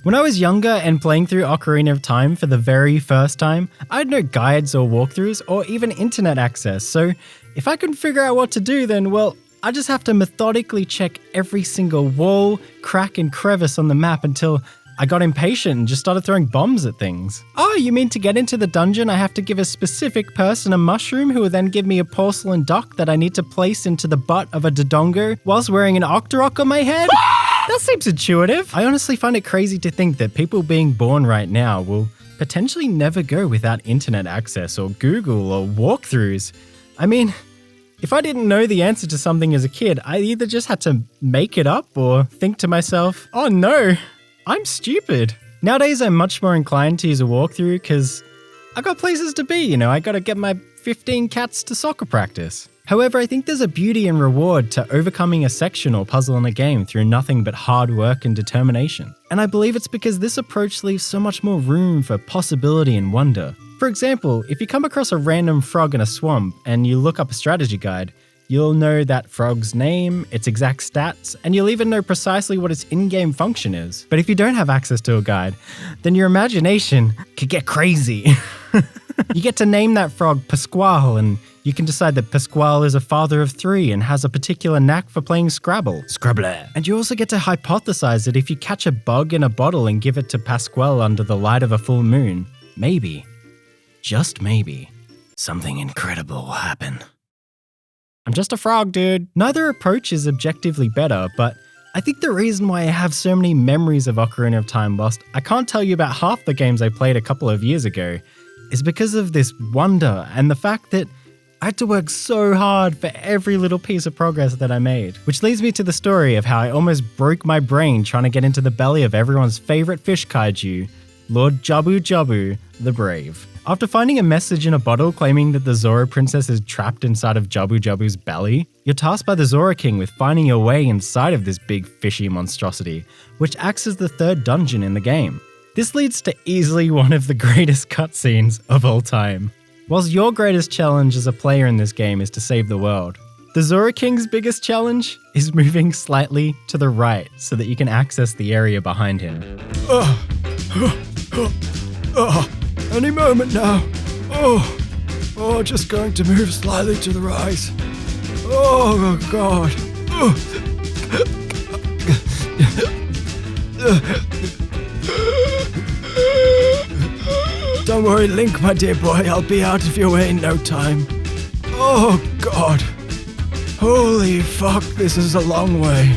When I was younger and playing through Ocarina of Time for the very first time, I had no guides or walkthroughs or even internet access, so if I couldn't figure out what to do then, well, I just have to methodically check every single wall, crack and crevice on the map until I got impatient and just started throwing bombs at things. Oh, you mean to get into the dungeon I have to give a specific person a mushroom who will then give me a porcelain duck that I need to place into the butt of a Dodongo whilst wearing an Octorok on my head? That seems intuitive. I honestly find it crazy to think that people being born right now will potentially never go without internet access or Google or walkthroughs. I mean, if I didn't know the answer to something as a kid, I either just had to make it up or think to myself, oh no, I'm stupid. Nowadays, I'm much more inclined to use a walkthrough because I got places to be, I gotta get my 15 cats to soccer practice. However, I think there's a beauty and reward to overcoming a section or puzzle in a game through nothing but hard work and determination. And I believe it's because this approach leaves so much more room for possibility and wonder. For example, if you come across a random frog in a swamp and you look up a strategy guide, you'll know that frog's name, its exact stats, and you'll even know precisely what its in-game function is. But if you don't have access to a guide, then your imagination could get crazy. You get to name that frog Pasquale, and you can decide that Pasquale is a father of 3 and has a particular knack for playing Scrabble. Scrabble. And you also get to hypothesize that if you catch a bug in a bottle and give it to Pasquale under the light of a full moon, maybe, just maybe, something incredible will happen. I'm just a frog, dude. Neither approach is objectively better, but I think the reason why I have so many memories of Ocarina of Time whilst I can't tell you about half the games I played a couple of years ago is because of this wonder and the fact that I had to work so hard for every little piece of progress that I made. Which leads me to the story of how I almost broke my brain trying to get into the belly of everyone's favorite fish kaiju, Lord Jabu Jabu the Brave. After finding a message in a bottle claiming that the Zora princess is trapped inside of Jabu Jabu's belly, you're tasked by the Zora King with finding your way inside of this big fishy monstrosity, which acts as the third dungeon in the game. This leads to easily one of the greatest cutscenes of all time. Whilst your greatest challenge as a player in this game is to save the world, the Zora King's biggest challenge is moving slightly to the right so that you can access the area behind him. Any moment now. Just going to move slightly to the right. Oh, God. Don't worry, Link, my dear boy. I'll be out of your way in no time. Oh, God. Holy fuck, this is a long way.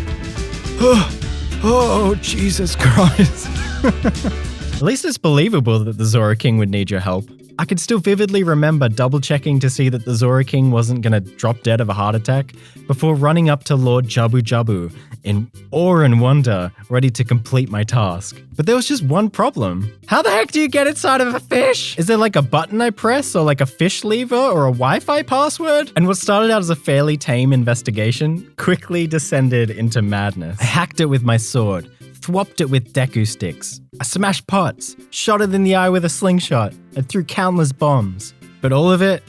Oh, Jesus Christ. At least it's believable that the Zora King would need your help. I can still vividly remember double-checking to see that the Zora King wasn't going to drop dead of a heart attack before running up to Lord Jabu Jabu in awe and wonder, ready to complete my task. But there was just one problem. How the heck do you get inside of a fish? Is there like a button I press or like a fish lever or a Wi-Fi password? And what started out as a fairly tame investigation quickly descended into madness. I hacked it with my sword, thwopped it with Deku sticks. I smashed pots, shot it in the eye with a slingshot, and threw countless bombs. But all of it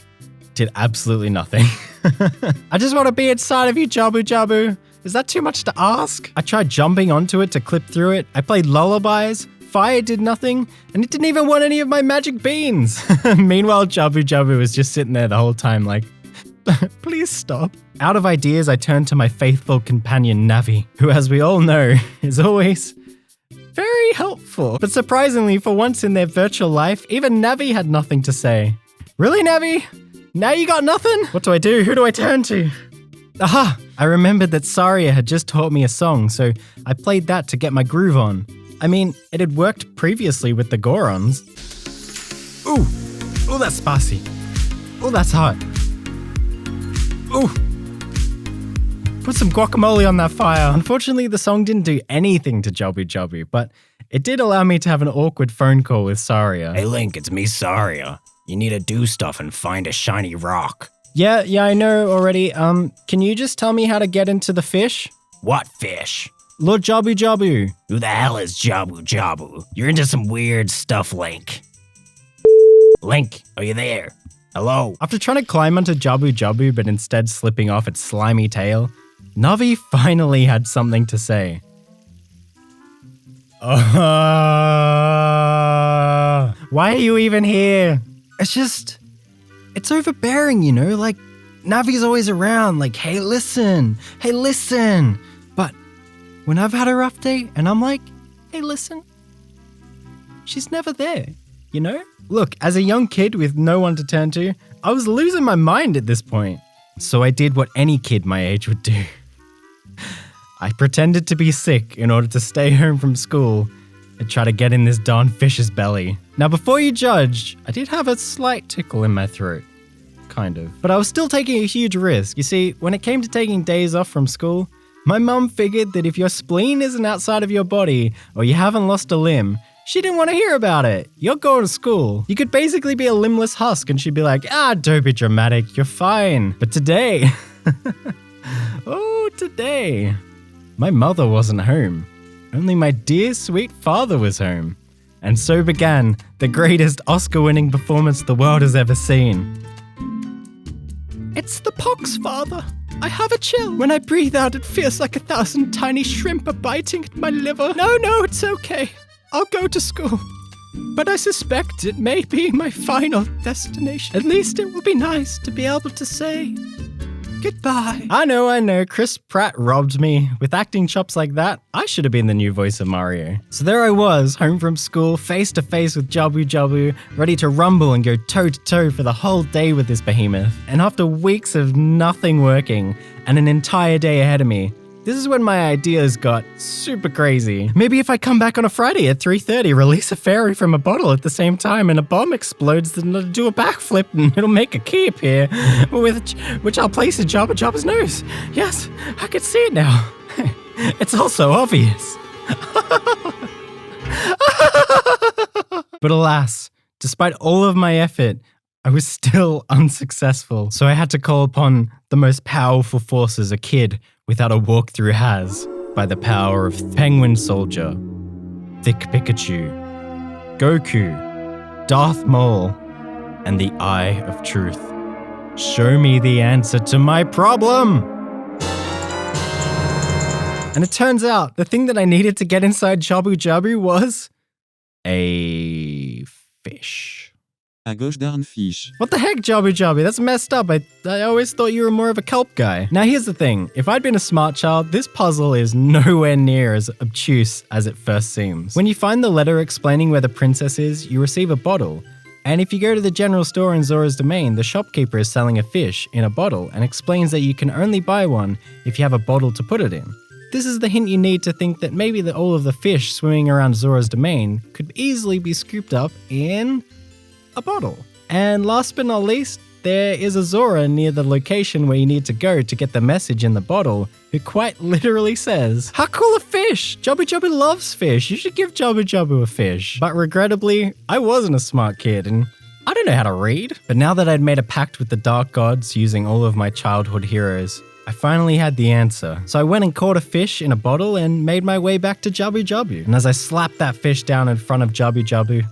did absolutely nothing. I just want to be inside of you, Jabu Jabu. Is that too much to ask? I tried jumping onto it to clip through it. I played lullabies. Fire did nothing, and it didn't even want any of my magic beans. Meanwhile, Jabu Jabu was just sitting there the whole time like, please stop. Out of ideas, I turned to my faithful companion Navi, who, as we all know, is always very helpful. But surprisingly, for once in their virtual life, even Navi had nothing to say. Really, Navi? Now you got nothing? What do I do? Who do I turn to? Aha! I remembered that Saria had just taught me a song, so I played that to get my groove on. I mean, it had worked previously with the Gorons. Ooh, that's spicy. Ooh, that's hot. Ooh. Put some guacamole on that fire. Unfortunately, the song didn't do anything to Jabu Jabu, but it did allow me to have an awkward phone call with Saria. Hey Link, it's me, Saria. You need to do stuff and find a shiny rock. Yeah, I know already. Can you just tell me how to get into the fish? What fish? Lord Jabu Jabu. Who the hell is Jabu Jabu? You're into some weird stuff, Link. Link, are you there? Hello? After trying to climb onto Jabu Jabu but instead slipping off its slimy tail, Navi finally had something to say. Why are you even here? It's overbearing, you know? Like, Navi's always around, like, hey, listen. But when I've had a rough day and I'm like, hey, listen, she's never there, you know? Look, as a young kid with no one to turn to, I was losing my mind at this point. So I did what any kid my age would do. I pretended to be sick in order to stay home from school and try to get in this darn fish's belly. Now, before you judge, I did have a slight tickle in my throat. Kind of. But I was still taking a huge risk. You see, when it came to taking days off from school, my mum figured that if your spleen isn't outside of your body or you haven't lost a limb, she didn't want to hear about it. You're going to school. You could basically be a limbless husk and she'd be like, don't be dramatic, you're fine. But today, today, my mother wasn't home. Only my dear sweet father was home. And so began the greatest Oscar-winning performance the world has ever seen. It's the pox, father. I have a chill. When I breathe out, it feels like 1,000 tiny shrimp are biting at my liver. No, it's okay. I'll go to school. But I suspect it may be my final destination. At least it will be nice to be able to say goodbye. I know. Chris Pratt robbed me. With acting chops like that, I should have been the new voice of Mario. So there I was, home from school, face to face with Jabu, ready to rumble and go toe to toe for the whole day with this behemoth. And after weeks of nothing working and an entire day ahead of me, this is when my ideas got super crazy. Maybe if I come back on a Friday at 3:30, release a fairy from a bottle at the same time and a bomb explodes, then I'll do a backflip and it'll make a key appear, which I'll place in Jabba's nose. Yes, I can see it now. It's all so obvious. But alas, despite all of my effort, I was still unsuccessful. So I had to call upon the most powerful forces a kid without a walkthrough has, by the power of Penguin Soldier, Thick Pikachu, Goku, Darth Maul, and the Eye of Truth. Show me the answer to my problem! And it turns out the thing that I needed to get inside Jabu was a fish. À gauche d'un fiche. What the heck, Jabu? That's messed up. I always thought you were more of a kelp guy. Now here's the thing. If I'd been a smart child, this puzzle is nowhere near as obtuse as it first seems. When you find the letter explaining where the princess is, you receive a bottle. And if you go to the general store in Zora's domain, the shopkeeper is selling a fish in a bottle and explains that you can only buy one if you have a bottle to put it in. This is the hint you need to think that maybe all of the fish swimming around Zora's domain could easily be scooped up in a bottle. And last but not least, there is a Zora near the location where you need to go to get the message in the bottle, who quite literally says, "How cool a fish! Jabu loves fish. You should give Jabu a fish." But regrettably, I wasn't a smart kid and I don't know how to read. But now that I'd made a pact with the dark gods using all of my childhood heroes, I finally had the answer. So I went and caught a fish in a bottle and made my way back to Jabu. And as I slapped that fish down in front of Jabu,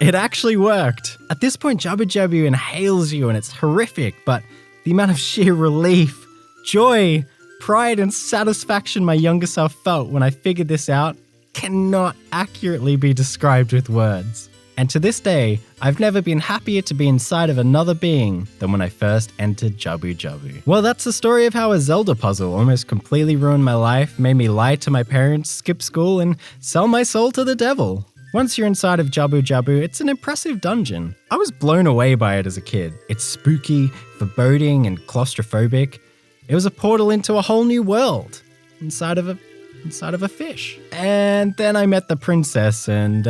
it actually worked. At this point, Jabu inhales you and it's horrific, but the amount of sheer relief, joy, pride, and satisfaction my younger self felt when I figured this out cannot accurately be described with words. And to this day, I've never been happier to be inside of another being than when I first entered Jabu. Well, that's the story of how a Zelda puzzle almost completely ruined my life, made me lie to my parents, skip school, and sell my soul to the devil. Once you're inside of Jabu, it's an impressive dungeon. I was blown away by it as a kid. It's spooky, foreboding, and claustrophobic. It was a portal into a whole new world, inside of a fish. And then I met the princess and,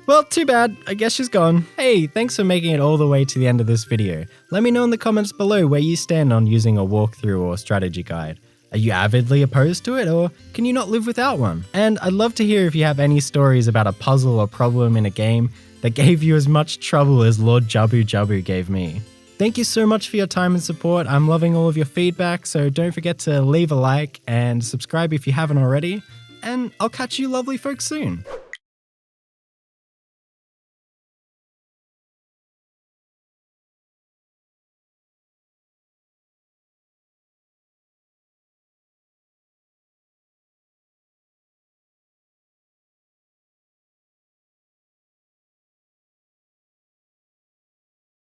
well, too bad. I guess she's gone. Hey, thanks for making it all the way to the end of this video. Let me know in the comments below where you stand on using a walkthrough or strategy guide. Are you avidly opposed to it, or can you not live without one? And I'd love to hear if you have any stories about a puzzle or problem in a game that gave you as much trouble as Lord Jabu gave me. Thank you so much for your time and support. I'm loving all of your feedback, so don't forget to leave a like and subscribe if you haven't already. And I'll catch you lovely folks soon.